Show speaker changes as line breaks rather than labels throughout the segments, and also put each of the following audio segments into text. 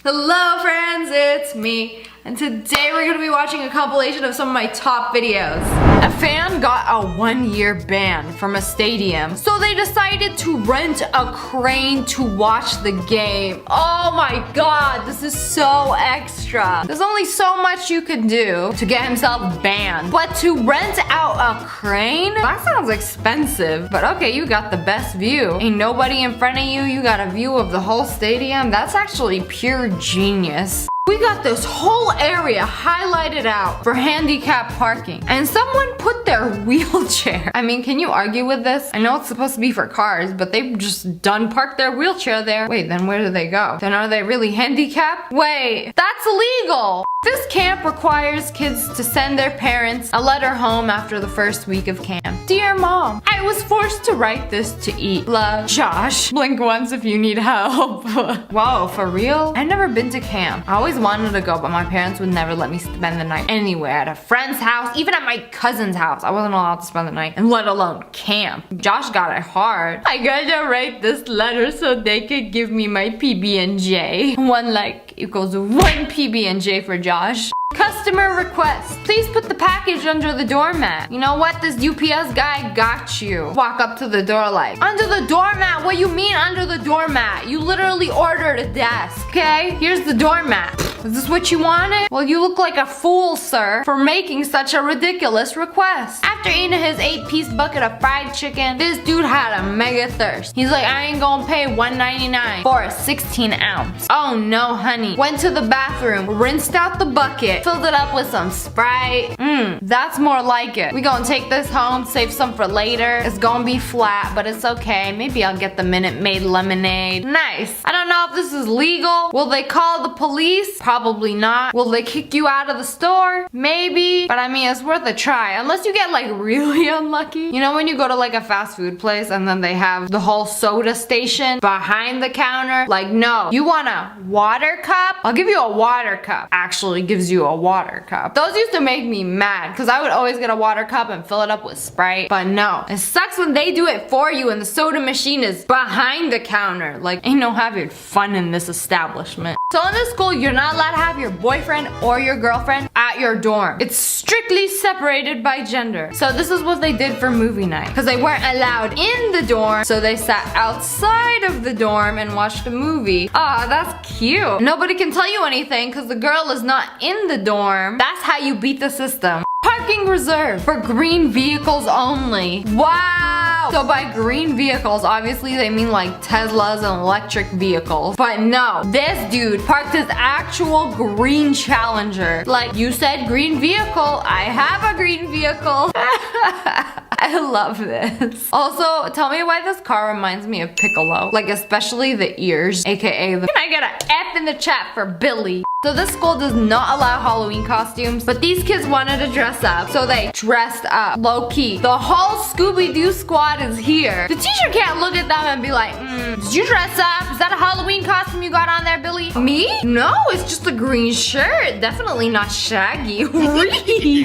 Hello friends, it's me, and today we're going to be watching a compilation of some of my top videos. A fan got a 1-year ban from a stadium, so they decided to rent a crane to watch the game. Oh my god, this is so extra. There's only so much you could do to get himself banned, but to rent out a crane? That sounds expensive, but okay, you got the best view. Ain't nobody in front of you, you got a view of the whole stadium. That's actually pure genius. We got this whole area highlighted out for handicap parking, and someone put their wheelchair. I mean, can you argue with this? I know it's supposed to be for cars, but they've just done parked their wheelchair there. Wait, then where do they go? Then are they really handicapped? Wait, that's illegal! This camp requires kids to send their parents a letter home after the first week of camp. Dear Mom, I was forced to write this to eat. Love, Josh. Blink once if you need help. Whoa, for real? I've never been to camp. I always wanted to go, but my parents would never let me spend the night anywhere. At a friend's house, even at my cousin's house. I wasn't allowed to spend the night, and let alone camp. Josh got it hard. I gotta write this letter so they could give me my PB&J. One like equals 1 PB&J for Josh. Customer request. Please put the package under the doormat. You know what? This UPS guy got you. Walk up to the door like, under the doormat? What you mean under the doormat? You literally ordered a desk, okay? Here's the doormat. Is this what you wanted? Well, you look like a fool, sir, for making such a ridiculous request. After eating his 8-piece bucket of fried chicken, this dude had a mega thirst. He's like, I ain't gonna pay $1.99 for a 16 ounce. Oh no, honey. Went to the bathroom, rinsed out the bucket, filled it up with some Sprite. That's more like it. We gonna take this home, save some for later. It's gonna be flat, but it's okay. Maybe I'll get the Minute Maid lemonade. Nice. I don't know if this is legal. Will they call the police? Probably not. Will they kick you out of the store? Maybe. But I mean, it's worth a try. Unless you get like really unlucky. You know when you go to like a fast food place and then they have the whole soda station behind the counter? Like, no. You want a water cup? I'll give you a water cup. Actually gives you a water cup. Those used to make me mad because I would always get a water cup and fill it up with Sprite. But no. It sucks when they do it for you and the soda machine is behind the counter. Like, ain't no having fun in this establishment. So in this school, you're not allowed to have your boyfriend or your girlfriend at your dorm. It's strictly separated by gender. So this is what they did for movie night. Because they weren't allowed in the dorm, so they sat outside of the dorm and watched a movie. Aw, that's cute. Nobody can tell you anything because the girl is not in the dorm. That's how you beat the system. Parking reserved for green vehicles only. Wow! So by green vehicles, obviously they mean like Teslas and electric vehicles. But no, this dude parked his actual green Challenger. Like, you said green vehicle, I have a green vehicle. I love this. Also, tell me why this car reminds me of Piccolo. Like, especially the ears, aka the— Can I get an F in the chat for Billy? So this school does not allow Halloween costumes, but these kids wanted to dress up, so they dressed up. Low-key. The whole Scooby-Doo squad is here. The teacher can't look at them and be like, did you dress up? Is that a Halloween costume you got on there, Billy? Me? No, it's just a green shirt. Definitely not Shaggy.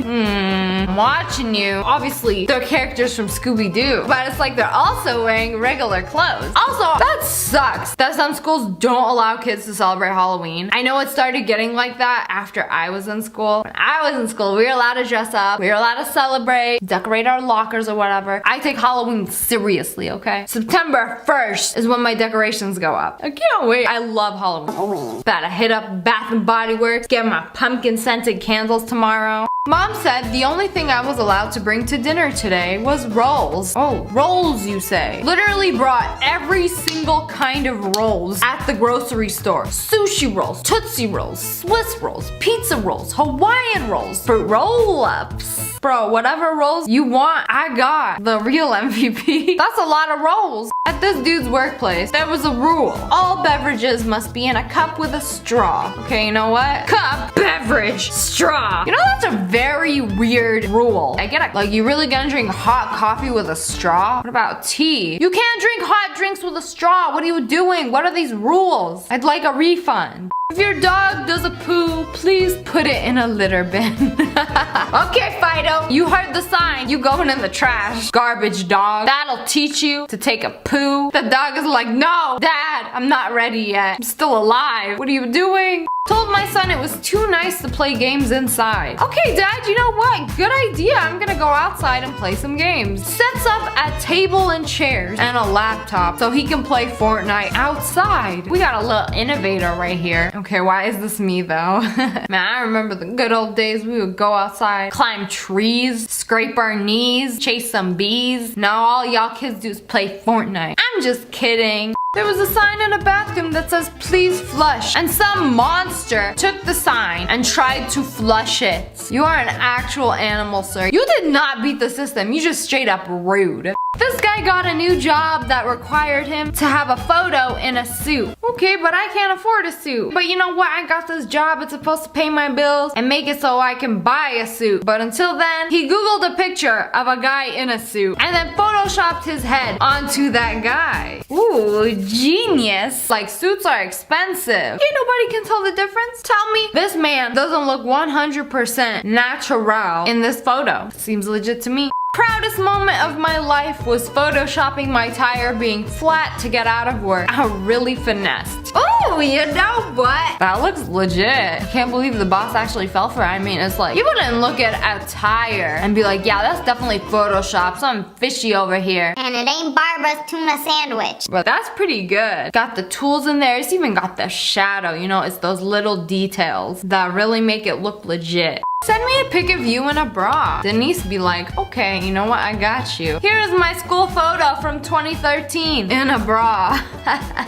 I'm watching you. Obviously, they're characters from Scooby-Doo, but it's like they're also wearing regular clothes. Also, that sucks that some schools don't allow kids to celebrate Halloween. I know it started getting like that after I was in school. When I was in school, we were allowed to dress up, we were allowed to celebrate, decorate our lockers or whatever. I take Halloween seriously, okay? September 1st is when my decorations go up. I can't wait. I love Halloween. About to hit up Bath and Body Works, get my pumpkin scented candles tomorrow. Mom said the only thing I was allowed to bring to dinner today was rolls. Oh, rolls you say? Literally brought every single kind of rolls at the grocery store. Sushi rolls, Tootsie rolls, Swiss rolls, pizza rolls, Hawaiian rolls, fruit roll-ups. Bro, whatever rolls you want, I got. The real MVP. That's a lot of rolls. At this dude's workplace, there was a rule. All beverages must be in a cup with a straw. Okay, you know what? Cup, beverage, straw. You know, that's a very weird rule. I get it. Like, you really gonna drink hot coffee with a straw? What about tea? You can't drink hot drinks with a straw. What are you doing? What are these rules? I'd like a refund. If your dog does a poo, please put it in a litter bin. Okay, Fido, you heard the sign. You going in the trash. Garbage dog. That'll teach you to take a poo. The dog is like, no, Dad, I'm not ready yet. I'm still alive. What are you doing? Told my son it was too nice to play games inside. Okay, Dad, you know what? Good idea. I'm gonna go outside and play some games. Sets up a table and chairs and a laptop so he can play Fortnite outside. We got a little innovator right here. Okay, why is this me though? Man, I remember the good old days. We would go outside, climb trees, scrape our knees, chase some bees. Now all y'all kids do is play Fortnite. I'm just kidding. There was a sign in a bathroom that says, please flush. And some monster took the sign and tried to flush it. You are an actual animal, sir. You did not beat the system. You just straight up rude. This guy got a new job that required him to have a photo in a suit. Okay, but I can't afford a suit. But you know what? I got this job. It's supposed to pay my bills and make it so I can buy a suit. But until then, he Googled a picture of a guy in a suit and then photoshopped his head onto that guy. Ooh, genius. Like, suits are expensive. Ain't nobody can tell the difference. Tell me this man doesn't look 100% natural in this photo. Seems legit to me. Proudest moment of my life was photoshopping my tire being flat to get out of work. I really finessed. Oh, you know what? That looks legit. I can't believe the boss actually fell for it. I mean, it's like, you wouldn't look at a tire and be like, yeah, that's definitely Photoshop. Something fishy over here.
And it ain't Barbara's tuna sandwich.
But that's pretty good. Got the tools in there. It's even got the shadow. You know, it's those little details that really make it look legit. Send me a pic of you in a bra. Denise be like, okay, you know what, I got you. Here is my school photo from 2013 in a bra.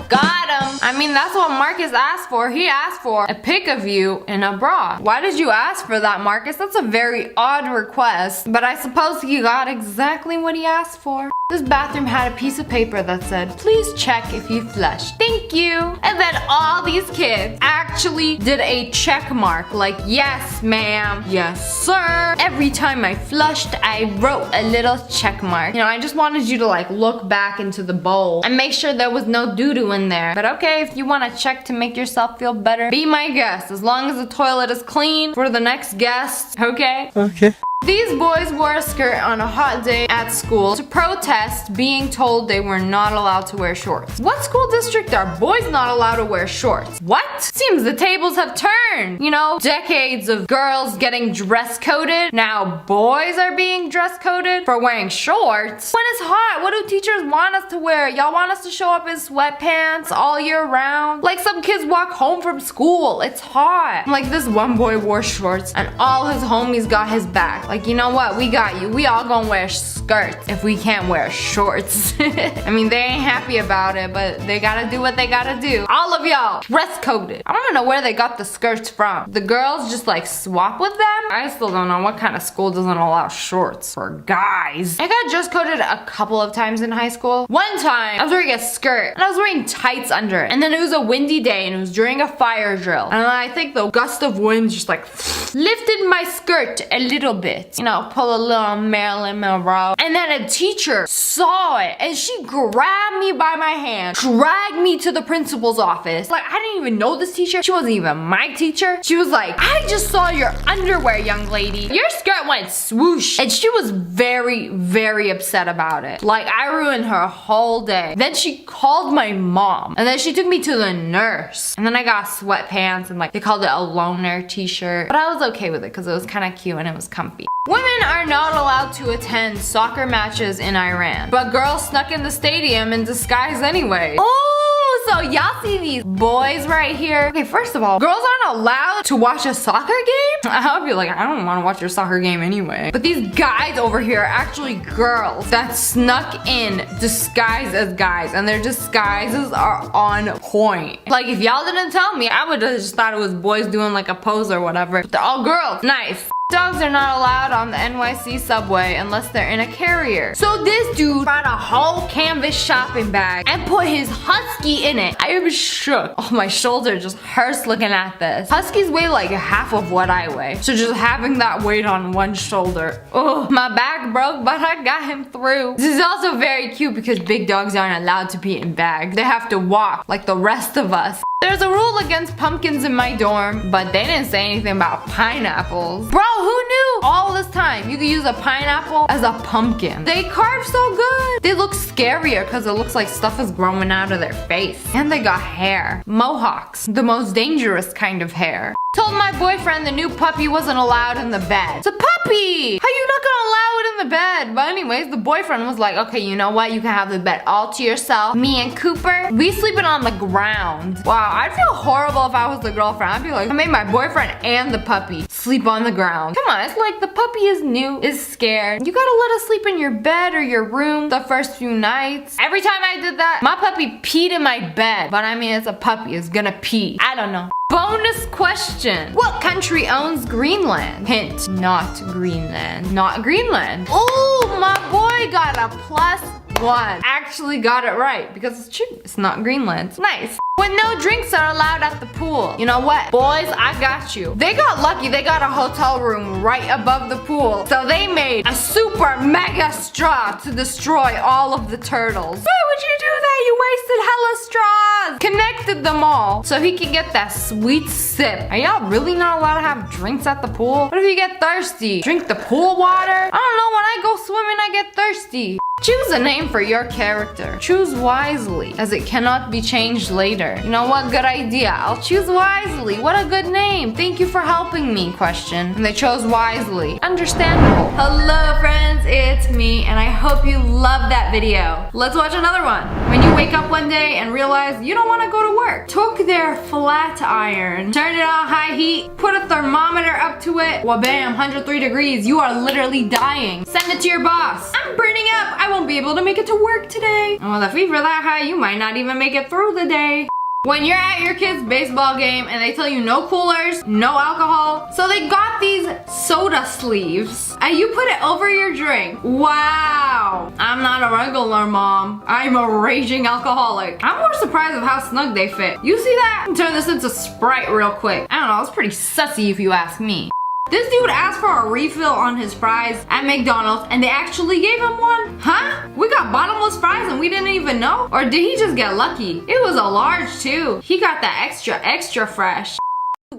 Got him. I mean, that's what Marcus asked for. He asked for a pic of you in a bra. Why did you ask for that, Marcus? That's a very odd request, but I suppose he got exactly what he asked for. This bathroom had a piece of paper that said, please check if you flushed. Thank you. And then all these kids actually did a check mark, like, yes, ma'am. Yes, sir. Every time I flushed, I wrote a little check mark. You know, I just wanted you to like look back into the bowl and make sure there was no doo-doo in there. But okay, if you want to check to make yourself feel better, be my guest. As long as the toilet is clean for the next guest, okay?
Okay.
These boys wore a skirt on a hot day at school to protest being told they were not allowed to wear shorts. What school district are boys not allowed to wear shorts? What? Seems the tables have turned. You know, decades of girls getting dress coded. Now boys are being dress coded for wearing shorts. When it's hot, what do teachers want us to wear? Y'all want us to show up in sweatpants all year round? Like some kids walk home from school. It's hot. Like this one boy wore shorts and all his homies got his back. Like, you know what? We got you. We all gonna wear skirts if we can't wear shorts. I mean, they ain't happy about it, but they gotta do what they gotta do. All of y'all, dress coded. I don't know where they got the skirts from. The girls just like swap with them? I still don't know what kind of school doesn't allow shorts for guys. I got dress coded a couple of times in high school. One time, I was wearing a skirt and I was wearing tights under it. And then it was a windy day and it was during a fire drill. And I think the gust of wind just like lifted my skirt a little bit. You know, pull a little Marilyn Monroe. And then a teacher saw it and she grabbed me by my hand, dragged me to the principal's office. Like, I didn't even know this teacher. She wasn't even my teacher. She was like, I just saw your underwear, young lady. Your skirt went swoosh. And she was very, very upset about it. Like, I ruined her whole day. Then she called my mom. And then she took me to the nurse. And then I got sweatpants and like, they called it a loner t-shirt. But I was okay with it because it was kind of cute and it was comfy. Women are not allowed to attend soccer matches in Iran, but girls snuck in the stadium in disguise anyway. Oh, so y'all see these boys right here? Okay, first of all, girls aren't allowed to watch a soccer game? I'll be like, I don't want to watch your soccer game anyway. But these guys over here are actually girls that snuck in disguised as guys, and their disguises are on point. Like, if y'all didn't tell me, I would have just thought it was boys doing like a pose or whatever. But they're all girls. Nice. Dogs are not allowed on the NYC subway unless they're in a carrier. So this dude brought a whole canvas shopping bag and put his husky in it. I am shook. Oh, my shoulder just hurts looking at this. Huskies weigh like half of what I weigh. So just having that weight on one shoulder. Oh, my back broke, but I got him through. This is also very cute because big dogs aren't allowed to be in bags. They have to walk like the rest of us. There's a rule against pumpkins in my dorm, but they didn't say anything about pineapples. Bro, who knew? All this time, you could use a pineapple as a pumpkin. They carve so good. They look scarier because it looks like stuff is growing out of their face. And they got hair. Mohawks. The most dangerous kind of hair. Told my boyfriend the new puppy wasn't allowed in the bed. It's a puppy! How you not gonna allow it in the bed? But anyways, the boyfriend was like, okay, you know what? You can have the bed all to yourself. Me and Cooper, we sleeping on the ground. Wow, I'd feel horrible if I was the girlfriend. I'd be like, I made my boyfriend and the puppy sleep on the ground. Come on, it's like the puppy is new, is scared. You gotta let us sleep in your bed or your room the first few nights. Every time I did that, my puppy peed in my bed. But I mean, it's a puppy, it's gonna pee. I don't know. Bonus question. What country owns Greenland? Hint, not Greenland. Not Greenland. Ooh, my boy got a +1. Actually got it right because it's true. It's not Greenland. Nice. When no drinks are allowed at the pool. You know what? Boys, I got you. They got lucky. They got a hotel room right above the pool. So they made a super mega straw to destroy all of the turtles. Why would you do that? You wasted hella straws. Connected them all so he could get that sweet sip. Are y'all really not allowed to have drinks at the pool? What if you get thirsty? Drink the pool water? I don't know. When I go swimming, I get thirsty. Choose a name for your character. Choose wisely, as it cannot be changed later. You know what? Good idea. I'll choose wisely. What a good name. Thank you for helping me, question. And they chose wisely. Understandable. Hello, friends. It's me, and I hope you loved that video. Let's watch another one. When you wake up one day and realize you don't want to go to work, took their flat iron, turned it on high heat, put a thermometer up to it, well, bam, 103 degrees. You are literally dying. Send it to your boss. I'm burning up. I won't be able to make it to work today. Well, the fever that high, you might not even make it through the day. When you're at your kid's baseball game and they tell you no coolers, no alcohol, so they got these soda sleeves and you put it over your drink. Wow. I'm not a regular mom. I'm a raging alcoholic. I'm more surprised of how snug they fit. You see that? Turn this into Sprite real quick. I don't know, it's pretty sussy if you ask me. This dude asked for a refill on his fries at McDonald's and they actually gave him one? Huh? We got bottomless fries and we didn't even know? Or did he just get lucky? It was a large too. He got that extra fresh.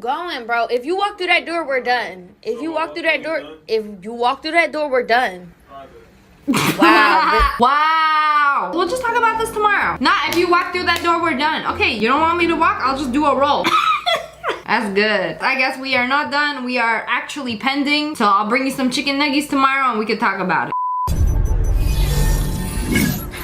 Going, bro. If you walk through that door, we're done. If you walk through that door, we're done. Wow.
Wow. We'll just talk about this tomorrow. Not if you walk through that door, we're done. Okay, you don't want me to walk? I'll just do a roll. That's good. I guess we are not done. We are actually pending. So I'll bring you some chicken nuggets tomorrow and we can talk about it.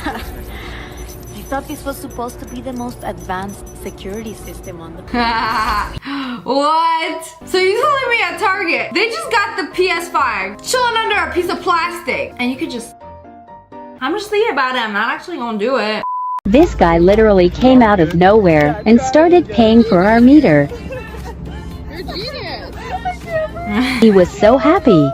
I thought this was supposed to be the most advanced security system on the planet.
What? So you telling me at Target, they just got the PS5 chilling under a piece of plastic and you could just... I'm just thinking about it. I'm not actually gonna do it.
This guy literally came out of nowhere and started paying for our meter. He was so happy.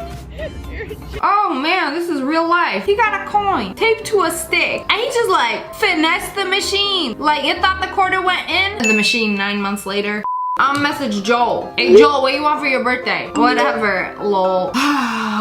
Oh man, this is real life. He got a coin taped to a stick and he just like finessed the machine. Like it thought the quarter went in the machine 9 months later. I'll message Joel. Hey Joel, what do you want for your birthday? Whatever, lol.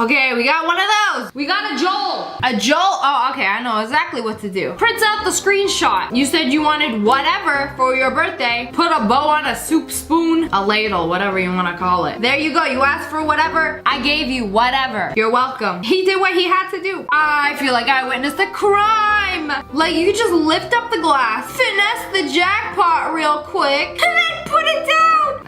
Okay, we got one of those. We got a Joel. A Joel? Oh, okay, I know exactly what to do. Print out the screenshot. You said you wanted whatever for your birthday. Put a bow on a soup spoon, a ladle, whatever you want to call it. There you go. You asked for whatever. I gave you whatever. You're welcome. He did what he had to do. I feel like I witnessed a crime. Like you just lift up the glass, finesse the jackpot real quick, and then put it down.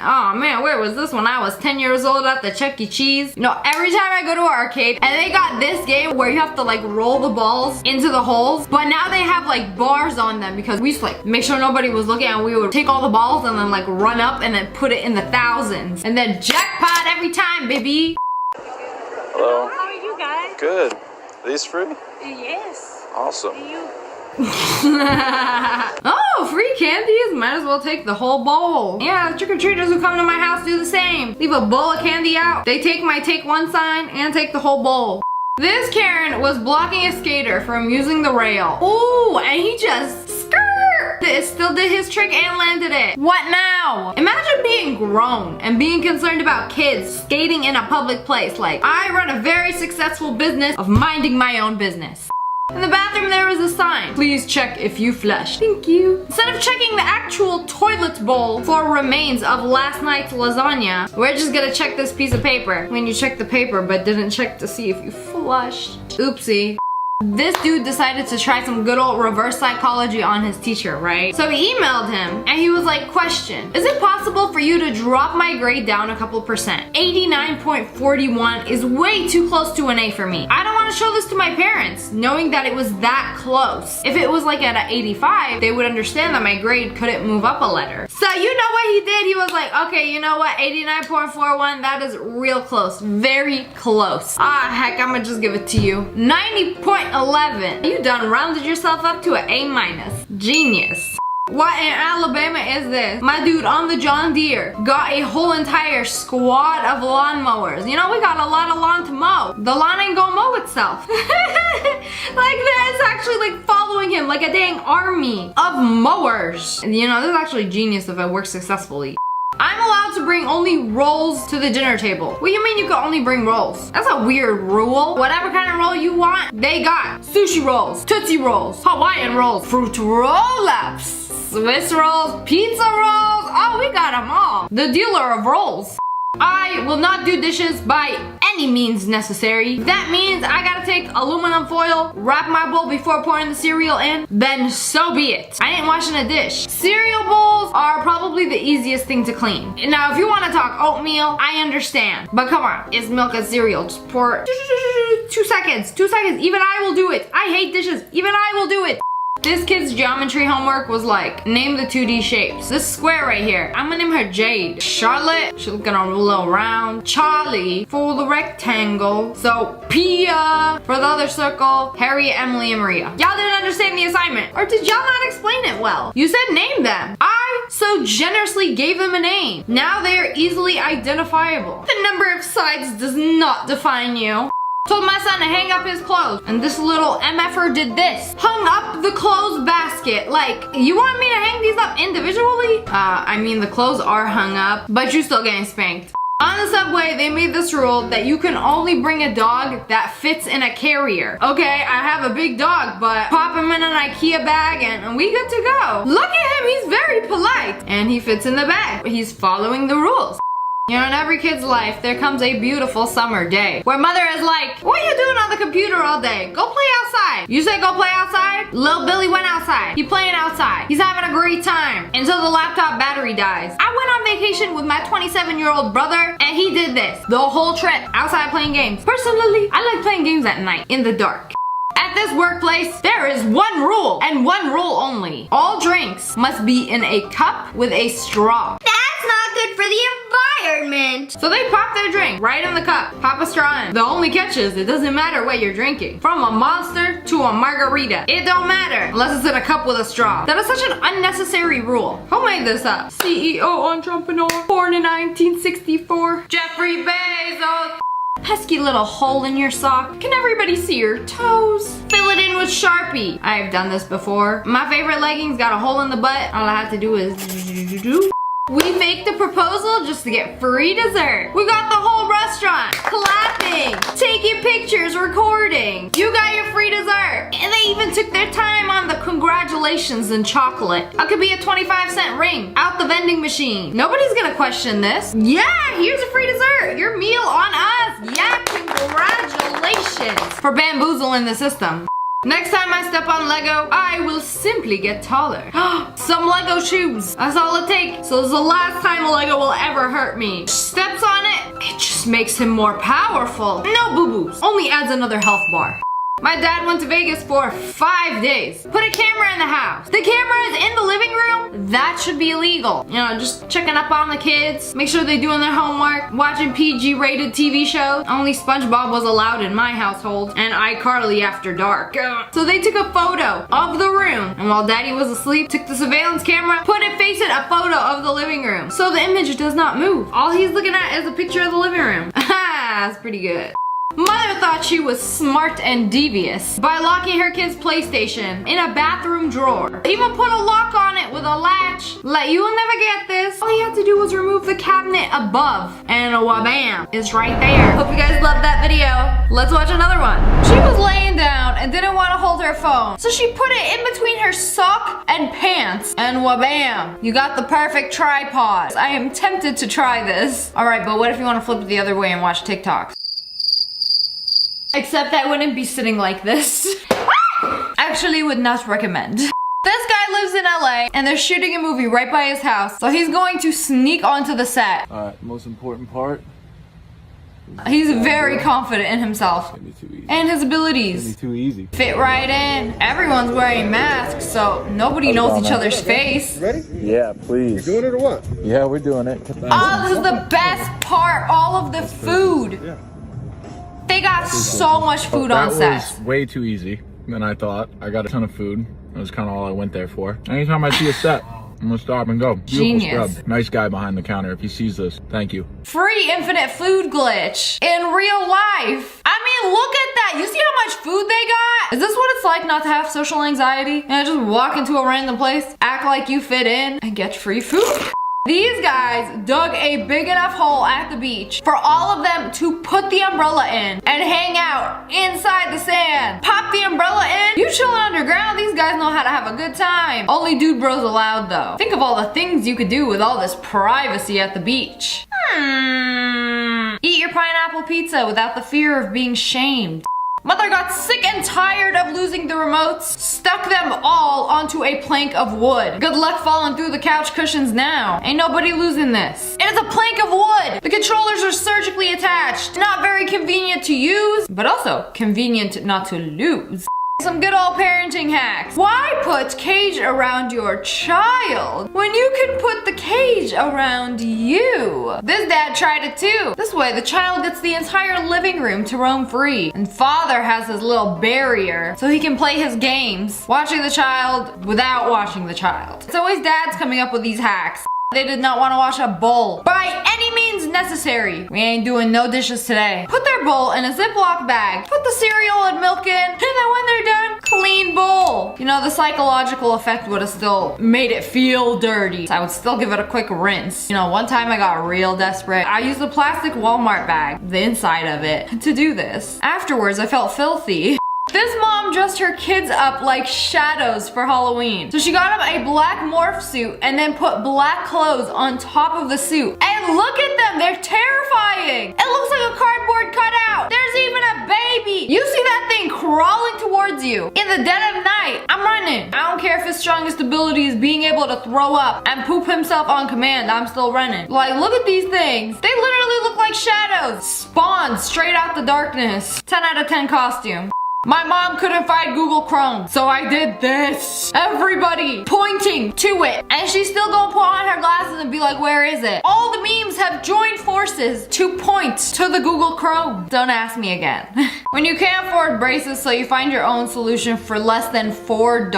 Oh man, where was this when I was 10 years old at the Chuck E. Cheese? You know, every time I go to an arcade and they got this game where you have to like roll the balls into the holes, but now they have like bars on them because we used to like make sure nobody was looking and we would take all the balls and then like run up and then put it in the thousands and then jackpot every time, baby.
Hello.
How are you guys?
Good. Are these free?
Yes.
Awesome.
Oh, free candies? Might as well take the whole bowl. Yeah, trick-or-treaters who come to my house do the same. Leave a bowl of candy out. They take my take one sign and take the whole bowl. This Karen was blocking a skater from using the rail. Ooh, and he just skirt. It still did his trick and landed it. What now? Imagine being grown and being concerned about kids skating in a public place. Like, I run a very successful business of minding my own business. In the bathroom there was a sign. Please check if you flushed. Thank you. Instead of checking the actual toilet bowl for remains of last night's lasagna, we're just gonna check this piece of paper. When you check the paper but didn't check to see if you flushed. Oopsie. This dude decided to try some good old reverse psychology on his teacher, right? So he emailed him and he was like, question, is it possible for you to drop my grade down a couple percent? 89.41 is way too close to an A for me. I don't want to show this to my parents, knowing that it was that close. If it was like at an 85, they would understand that my grade couldn't move up a letter. So you know what he did? He was like, okay, you know what? 89.41, that is real close. Very close. Ah, heck, I'm gonna just give it to you. 90.11. You done rounded yourself up to an A-. Genius. What in Alabama is this? My dude on the John Deere got a whole entire squad of lawnmowers. You know, we got a lot of lawn to mow. The lawn ain't gonna mow itself. Like, that's actually like following him like a dang army of mowers. And you know, this is actually genius if it works successfully. I'm allowed to bring only rolls to the dinner table. What do you mean you can only bring rolls? That's a weird rule. Whatever kind of roll you want, they got. Sushi rolls, Tootsie rolls, Hawaiian rolls, fruit roll-ups, Swiss rolls, pizza rolls. Oh, we got them all. The dealer of rolls. I will not do dishes by any means necessary. That means I gotta take aluminum foil, wrap my bowl before pouring the cereal in, then so be it. I ain't washing a dish. Cereal bowls are probably the easiest thing to clean. Now, if you want to talk oatmeal, I understand. But come on, it's milk and cereal. Just pour it. 2 seconds. 2 seconds. Even I will do it. I hate dishes. Even I will do it. This kid's geometry homework was like, name the 2D shapes. This square right here, I'm gonna name her Jade. Charlotte, she's gonna roll around. Charlie for the rectangle. So Pia for the other circle. Harry, Emily, and Maria. Y'all didn't understand the assignment. Or did y'all not explain it well? You said name them. I so generously gave them a name. Now they are easily identifiable. The number of sides does not define you. Told my son to hang up his clothes, and this little MFer did this. Hung up the clothes basket. Like, you want me to hang these up individually? I mean, the clothes are hung up, but you're still getting spanked. On the subway, they made this rule that you can only bring a dog that fits in a carrier. Okay, I have a big dog, but pop him in an IKEA bag and we good to go. Look at him, he's very polite. And he fits in the bag. He's following the rules. You know, in every kid's life, there comes a beautiful summer day where mother is like, what are you doing on the computer all day? Go play outside. You say go play outside? Little Billy went outside. He playing outside. He's having a great time until the laptop battery dies. I went on vacation with my 27-year-old brother and he did this the whole trip outside playing games. Personally, I like playing games at night in the dark. At this workplace, there is one rule and one rule only. All drinks must be in a cup with a straw.
That's not good for the environment.
So they pop their drink right in the cup, pop a straw in. The only catch is it doesn't matter what you're drinking. From a Monster to a margarita, it don't matter unless it's in a cup with a straw. That is such an unnecessary rule. Who made this up? CEO entrepreneur, born in 1964, Jeffrey Bezos. Pesky little hole in your sock. Can everybody see your toes? Fill it in with Sharpie. I've done this before. My favorite leggings got a hole in the butt. All I have to do is we faked the proposal just to get free dessert. We got the whole restaurant clapping, taking pictures, recording. You got your free dessert. And they even took their time on the congratulations and chocolate. That could be a 25-cent ring out the vending machine. Nobody's gonna question this. Yeah, here's a free dessert. Your meal on us. Yeah, congratulations for bamboozling the system. Next time I step on Lego, I will simply get taller. Some Lego shoes. That's all it takes. So it's the last time a Lego will ever hurt me. Steps on it, it just makes him more powerful. No boo-boos. Only adds another health bar. My dad went to Vegas for 5 days. Put a camera in the house. The camera is in the living room? That should be illegal. You know, just checking up on the kids. Make sure they're doing their homework. Watching PG-rated TV shows. Only SpongeBob was allowed in my household. And iCarly after dark. So they took a photo of the room. And while daddy was asleep, took the surveillance camera, put it facing a photo of the living room. So the image does not move. All he's looking at is a picture of the living room. That's pretty good. Mother thought she was smart and devious by locking her kid's PlayStation in a bathroom drawer. Even put a lock on it with a latch. Like, you will never get this. All he had to do was remove the cabinet above, and wabam, it's right there. Hope you guys loved that video. Let's watch another one. She was laying down and didn't want to hold her phone, so she put it in between her sock and pants, and wabam, you got the perfect tripod. I am tempted to try this. All right, but what if you want to flip it the other way and watch TikTok? Except I wouldn't be sitting like this. Actually, would not recommend. This guy lives in LA and they're shooting a movie right by his house. So he's going to sneak onto the set.
Alright, most important part.
He's very confident in himself.
Gonna be too easy.
And his abilities.
It's gonna be too easy.
Fit right in. Everyone's wearing masks, so nobody knows each other's face.
Ready?
Yeah, please.
Doing it or what?
Yeah, we're doing it.
Oh, this is the best part. All of the food.
Yeah.
They got so much food on set.
That was way too easy than I thought. I got a ton of food. That was kind of all I went there for. Anytime I see a set, I'm gonna stop and go. Beautiful
Genius.
scrub. Nice guy behind the counter. If he sees this, thank you.
Free infinite food glitch in real life. I mean, look at that. You see how much food they got? Is this what it's like not to have social anxiety? And just walk into a random place, act like you fit in, and get free food? These guys dug a big enough hole at the beach for all of them to put the umbrella in and hang out inside the sand. Pop the umbrella in. You chilling underground. These guys know how to have a good time. Only dude bros allowed though. Think of all the things you could do with all this privacy at the beach. Eat your pineapple pizza without the fear of being shamed. Mother got sick and tired of losing the remotes, stuck them all onto a plank of wood. Good luck falling through the couch cushions now. Ain't nobody losing this. It is a plank of wood. The controllers are surgically attached. Not very convenient to use, but also convenient not to lose. Some good old parenting hacks. Why put cage around your child when you can put the cage around you? This dad tried it too. This way the child gets the entire living room to roam free, and father has his little barrier so he can play his games, watching the child without watching the child. It's always dads coming up with these hacks. They did not want to wash a bowl by any means necessary. We ain't doing no dishes today. Put their bowl in a Ziploc bag. Put the cereal and milk in. And then when they're done, clean bowl. You know, the psychological effect would have still made it feel dirty. So I would still give it a quick rinse. You know, one time I got real desperate. I used a plastic Walmart bag, the inside of it, to do this. Afterwards, I felt filthy. This mom dressed her kids up like shadows for Halloween. So she got them a black morph suit and then put black clothes on top of the suit. And look at them, they're terrifying. It looks like a cardboard cutout. There's even a baby. You see that thing crawling towards you in the dead of night. I'm running. I don't care if his strongest ability is being able to throw up and poop himself on command. I'm still running. Like, look at these things. They literally look like shadows. Spawned straight out the darkness. 10 out of 10 costume. My mom couldn't find Google Chrome, so I did this. Everybody pointing to it. And she's still gonna put on her glasses and be like, where is it? All the memes have joined forces to point to the Google Chrome. Don't ask me again. When you can't afford braces, so you find your own solution for less than $4.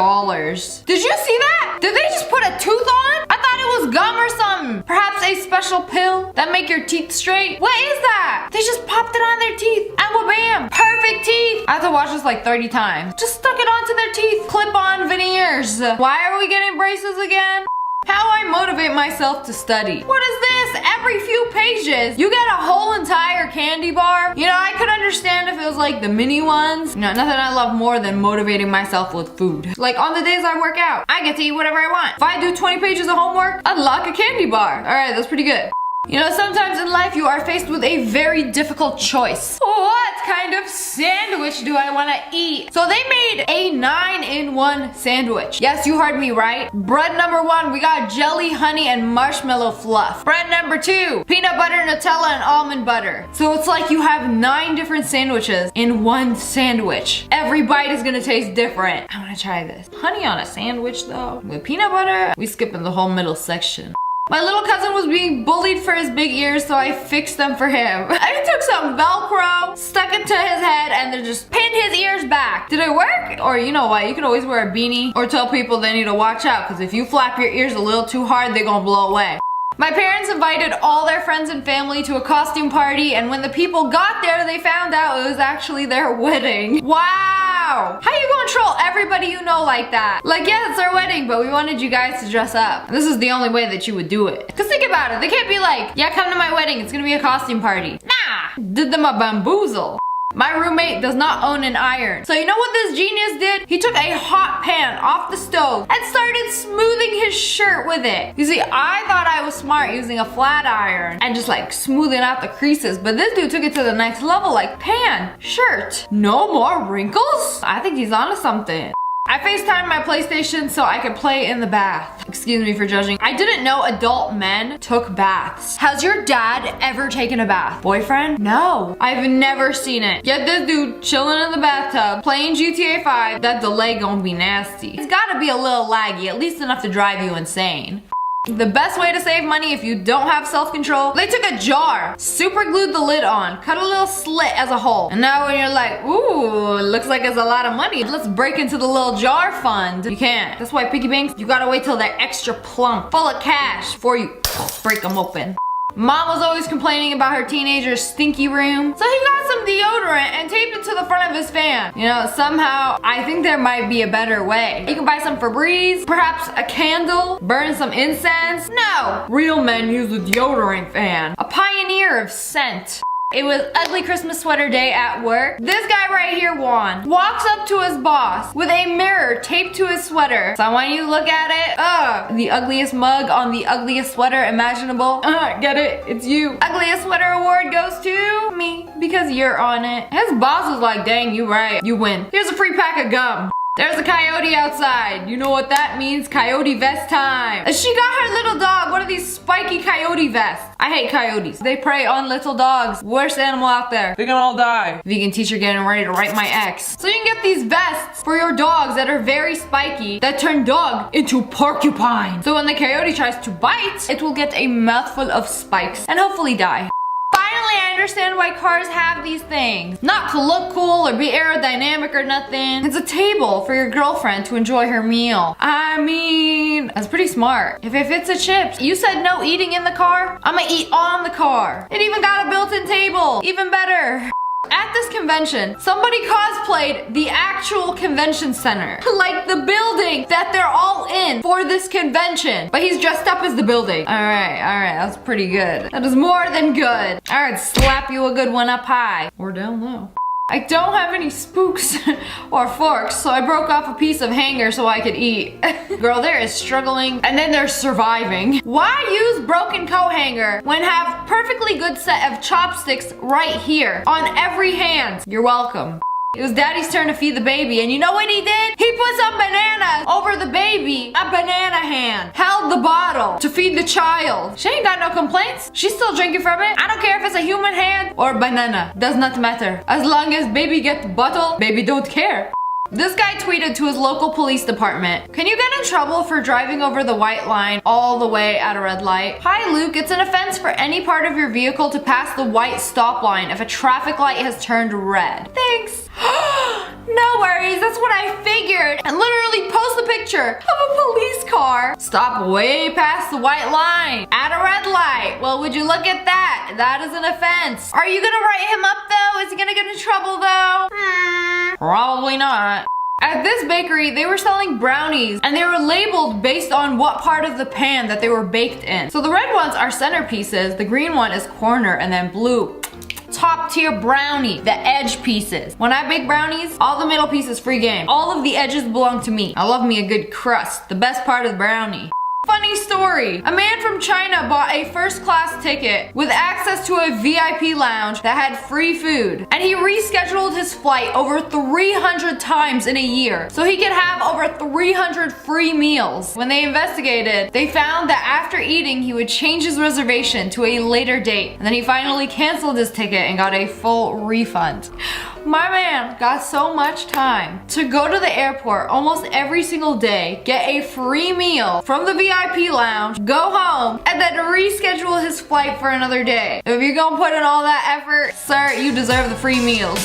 Did you see that? Did they just put a tooth on? I thought it was gum or something. Perhaps a special pill that make your teeth straight? What is that? They just popped it on their teeth and wha-bam, perfect teeth. I have to watch this like 30 times. Just stuck it onto their teeth. Clip-on veneers. Why are we getting braces again? How I motivate myself to study. What is this? Every few pages, you get a whole entire candy bar? You know, I could understand if it was like the mini ones. You know, nothing I love more than motivating myself with food. Like on the days I work out, I get to eat whatever I want. If I do 20 pages of homework, unlock a candy bar. All right, that's pretty good. You know, sometimes in life you are faced with a very difficult choice. What kind of sandwich do I want to eat? So they made a 9-in-1 sandwich. Yes, you heard me right. Bread number 1, we got jelly, honey, and marshmallow fluff. Bread number 2, peanut butter, Nutella, and almond butter. So it's like you have 9 different sandwiches in one sandwich. Every bite is gonna taste different. I want to try this. Honey on a sandwich though? With peanut butter? We skipping the whole middle section. My little cousin was being bullied for his big ears, so I fixed them for him. I took some Velcro, stuck it to his head, and then just pinned his ears back. Did it work? Or you know what, you could always wear a beanie or tell people they need to watch out, because if you flap your ears a little too hard, they're gonna blow away. My parents invited all their friends and family to a costume party, and when the people got there, they found out it was actually their wedding. Wow! How you gonna troll everybody you know like that? Like, yeah, it's their wedding, but we wanted you guys to dress up. This is the only way that you would do it. Cause think about it, they can't be like, yeah, come to my wedding, it's gonna be a costume party. Nah! Did them a bamboozle. My roommate does not own an iron. So you know what this genius did? He took a hot pan off the stove and started smoothing his shirt with it. You see, I thought I was smart using a flat iron and just like smoothing out the creases, but this dude took it to the next level, like pan, shirt, no more wrinkles? I think he's onto something. I FaceTimed my PlayStation so I could play in the bath. Excuse me for judging. I didn't know adult men took baths. Has your dad ever taken a bath? Boyfriend? No. I've never seen it. Yet this dude chilling in the bathtub, playing GTA 5, that delay gonna be nasty. It's gotta be a little laggy, at least enough to drive you insane. The best way to save money if you don't have self-control, they took a jar, super glued the lid on, cut a little slit as a hole. And now when you're like, ooh, looks like it's a lot of money, let's break into the little jar fund. You can't. That's why piggy banks, you gotta wait till they're extra plump, full of cash before you break them open. Mom was always complaining about her teenager's stinky room, so he got some deodorant and taped it to the front of his fan. You know, somehow, I think there might be a better way. You can buy some Febreze, perhaps a candle, burn some incense. No! Real men use a deodorant fan. A pioneer of scent. It was ugly Christmas sweater day at work. This guy right here won. Walks up to his boss with a mirror taped to his sweater. So when you look at it, the ugliest mug on the ugliest sweater imaginable. Get it? It's you. Ugliest sweater award goes to me because you're on it. His boss was like, dang, you right. You win. Here's a free pack of gum. There's a coyote outside. You know what that means? Coyote vest time. And she got her little dog one of these spiky coyote vests. I hate coyotes. They prey on little dogs. Worst animal out there. They can all die. Vegan teacher getting ready to write my ex. So you can get these vests for your dogs that are very spiky that turn dog into porcupine. So when the coyote tries to bite, it will get a mouthful of spikes and hopefully die. Finally, I understand why cars have these things. Not to look cool or be aerodynamic or nothing. It's a table for your girlfriend to enjoy her meal. I mean, that's pretty smart. If it fits the chips. You said no eating in the car? I'ma eat on the car. It even got a built-in table. Even better. At this convention, somebody cosplayed the actual convention center. Like the building that they're all in for this convention. But he's dressed up as the building. Alright, that's pretty good. That is more than good. Alright, slap you a good one up high. Or down low. I don't have any spooks or forks, so I broke off a piece of hanger so I could eat. Girl, there is struggling, and then there's surviving. Why use broken coat hanger when have perfectly good set of chopsticks right here on every hand? You're welcome. It was daddy's turn to feed the baby, and you know what he did? He put some banana over the baby. A banana hand. Held the bottle to feed the child. She ain't got no complaints. She's still drinking from it. I don't care if it's a human hand or banana. Does not matter. As long as baby get the bottle, baby don't care. This guy tweeted to his local police department, "Can you get in trouble for driving over the white line all the way at a red light? Hi Luke, it's an offense for any part of your vehicle to pass the white stop line if a traffic light has turned red. Thanks." No worries, that's what I figured. And literally post a picture of a police car. Stop way past the white line at a red light. Well, would you look at that? That is an offense. Are you gonna write him up though? Is he gonna get in trouble though? Probably not. At this bakery, they were selling brownies and they were labeled based on what part of the pan that they were baked in. So the red ones are centerpieces, the green one is corner, and then blue, top tier brownie, the edge pieces. When I bake brownies, all the middle pieces free game. All of the edges belong to me. I love me a good crust, the best part of the brownie. Funny story. A man from China bought a first class ticket with access to a VIP lounge that had free food. And he rescheduled his flight over 300 times in a year so he could have over 300 free meals. When they investigated, they found that after eating, he would change his reservation to a later date. And then he finally canceled his ticket and got a full refund. My man got so much time to go to the airport almost every single day, get a free meal from the VIP lounge, go home, and then reschedule his flight for another day. If you're gonna put in all that effort, sir, you deserve the free meals.